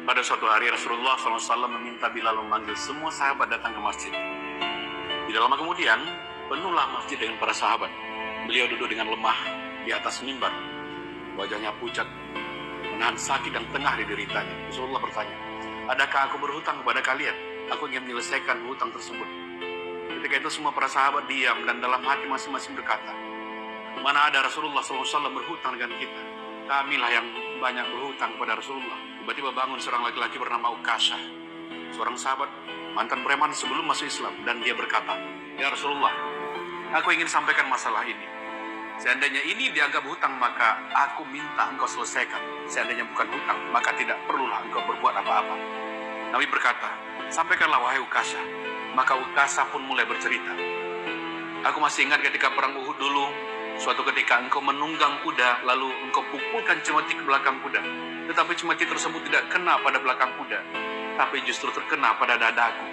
Pada suatu hari Rasulullah SAW meminta Bilal memanggil semua sahabat datang ke masjid. Tidak lama kemudian, penuhlah masjid dengan para sahabat. Beliau duduk dengan lemah di atas mimbar. Wajahnya pucat, menahan sakit yang tengah dideritanya. Rasulullah bertanya, adakah aku berhutang kepada kalian? Aku ingin menyelesaikan hutang tersebut. Ketika itu semua para sahabat diam dan dalam hati masing-masing berkata, mana ada Rasulullah SAW berhutang dengan kita? Kamilah yang banyak berhutang kepada Rasulullah. Tiba-tiba bangun seorang laki-laki bernama Ukasha, seorang sahabat mantan preman sebelum masuk Islam, dan dia berkata, ya Rasulullah, aku ingin sampaikan masalah ini. Seandainya ini dianggap hutang, maka aku minta engkau selesaikan. Seandainya bukan hutang, maka tidak perlulah engkau berbuat apa-apa. Nabi berkata, sampaikanlah wahai Ukasha. Maka Ukasha pun mulai bercerita. Aku masih ingat ketika perang Uhud dulu, suatu ketika engkau menunggang kuda, lalu engkau pukulkan cemeti ke belakang kuda. Tetapi cemeti tersebut tidak kena pada belakang kuda, tapi justru terkena pada dadaku.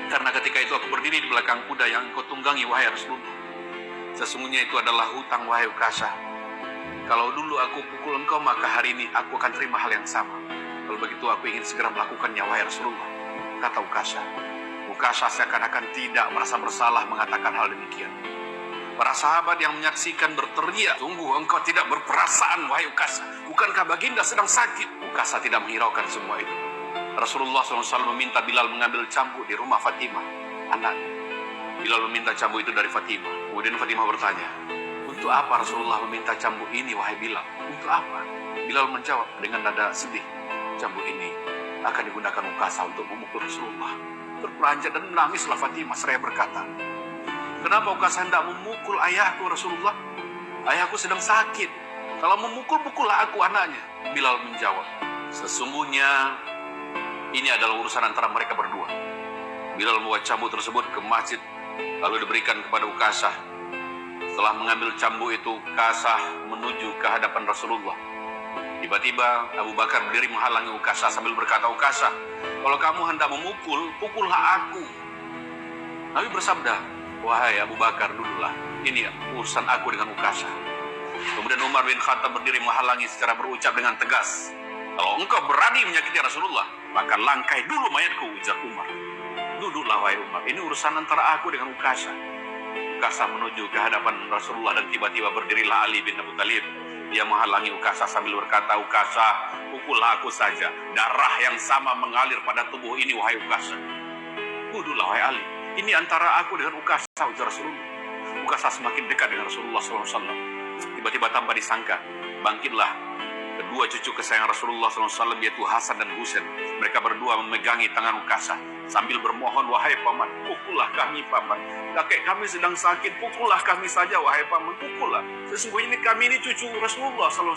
Karena ketika itu aku berdiri di belakang kuda yang engkau tunggangi, wahai Rasulullah. Sesungguhnya itu adalah hutang, wahai Ukasha. Kalau dulu aku pukul engkau, maka hari ini aku akan terima hal yang sama. Kalau begitu aku ingin segera melakukannya, wahai Rasulullah, kata Ukasha. Ukasha seakan-akan tidak merasa bersalah mengatakan hal demikian. Para sahabat yang menyaksikan berteriak, sungguh engkau tidak berperasaan, wahai Ukasha. Bukankah baginda sedang sakit? Ukasha tidak menghiraukan semua itu. Rasulullah SAW meminta Bilal mengambil cambuk di rumah Fatimah, anaknya. Bilal meminta cambuk itu dari Fatimah. Kemudian Fatimah bertanya, untuk apa Rasulullah meminta cambuk ini, wahai Bilal? Untuk apa? Bilal menjawab dengan nada sedih, cambuk ini akan digunakan Ukasha untuk memukul Rasulullah. Terperanjat dan menangislah Fatimah seraya berkata, kenapa Ukasha hendak memukul ayahku Rasulullah? Ayahku sedang sakit. Kalau memukul, pukullah aku anaknya. Bilal menjawab, sesungguhnya ini adalah urusan antara mereka berdua. Bilal membawa cambuk tersebut ke masjid, lalu diberikan kepada Ukasha. Setelah mengambil cambuk itu, Ukasha menuju ke hadapan Rasulullah. Tiba-tiba Abu Bakar berdiri menghalangi Ukasha sambil berkata, Ukasha, kalau kamu hendak memukul, pukullah aku. Nabi bersabda, wahai Abu Bakar, dululah. Ini urusan aku dengan Ukasha. Kemudian Umar bin Khattab berdiri menghalangi secara berucap dengan tegas, kalau engkau berani menyakiti Rasulullah, maka langkai dulu mayatku, ujar Umar. Duduklah wahai Umar, ini urusan antara aku dengan Ukasha. Ukasha menuju ke hadapan Rasulullah dan tiba-tiba berdirilah Ali bin Abi Thalib. Dia menghalangi Ukasha sambil berkata, Ukasha, pukullah aku saja. Darah yang sama mengalir pada tubuh ini, wahai Ukasha. Duduklah wahai Ali, ini antara aku dengan Ukasha, ujar Rasulullah. Ukasha semakin dekat dengan Rasulullah SAW. Tiba-tiba tanpa disangka, bangkitlah kedua cucu kesayangan Rasulullah SAW, yaitu Hasan dan Husain. Mereka berdua memegangi tangan Ukasha sambil bermohon, wahai paman, pukullah kami paman. Kakek kami sedang sakit, pukullah kami saja, wahai paman, pukullah. Sesungguhnya kami ini cucu Rasulullah SAW.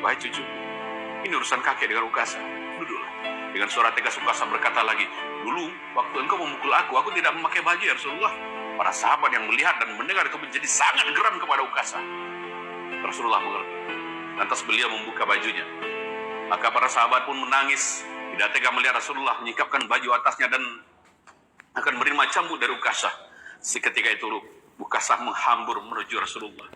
Wahai cucu, ini urusan kakek dengan Ukasha. Duduklah. Dengan suara tegas Ukasha berkata lagi, dulu waktu engkau memukul aku tidak memakai baju ya Rasulullah. Para sahabat yang melihat dan mendengar itu menjadi sangat geram kepada Ukasha. Rasulullah mengerti. Lantas beliau membuka bajunya. Maka para sahabat pun menangis. Tidak tega melihat Rasulullah menyingkapkan baju atasnya dan akan menerima cambuk dari Ukasha. Seketika itu Ukasha menghambur menuju Rasulullah.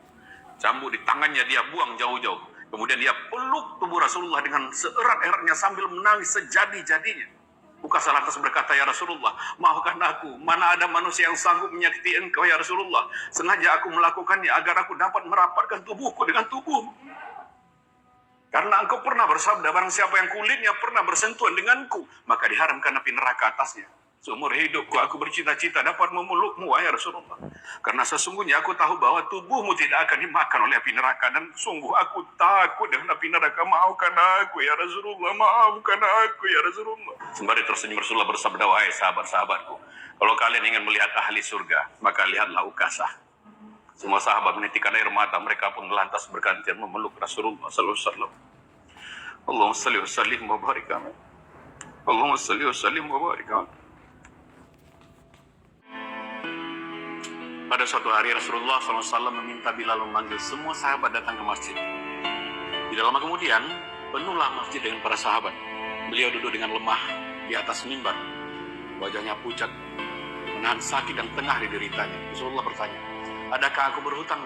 Cambuk di tangannya dia buang jauh-jauh. Kemudian dia peluk tubuh Rasulullah dengan seerat-eratnya sambil menangis sejadi-jadinya. Ukasha lantas berkata, ya Rasulullah, maafkan aku. Mana ada manusia yang sanggup menyakiti engkau ya Rasulullah. Sengaja aku melakukannya agar aku dapat merapatkan tubuhku dengan tubuhmu. Karena engkau pernah bersabda, barang siapa yang kulitnya pernah bersentuhan denganku, maka diharamkan api neraka atasnya. Seumur hidupku aku bercita-cita dapat memelukmu, wahai Rasulullah. Karena sesungguhnya aku tahu bahwa tubuhmu tidak akan dimakan oleh api neraka. Dan sungguh aku takut dengan api neraka. Maafkan aku ya Rasulullah, maafkan aku ya Rasulullah. Sembari tersenyum Rasulullah bersabda, wahai sahabat-sahabatku, kalau kalian ingin melihat ahli surga, maka lihatlah Ukasha. Semua sahabat menitikkan air mata, mereka pun lantas bergantian memeluk Rasulullah SAW. Allahumma salli wa sallim wa barik alaihi. Allahumma salli wa sallim wa barik alaihi. Pada suatu hari Rasulullah SAW meminta Bilal memanggil semua sahabat datang ke masjid. Tidak lama kemudian, penuhlah masjid dengan para sahabat. Beliau duduk dengan lemah di atas mimbar. Wajahnya pucat, menahan sakit yang tengah dideritanya. Rasulullah bertanya, adakah aku berhutang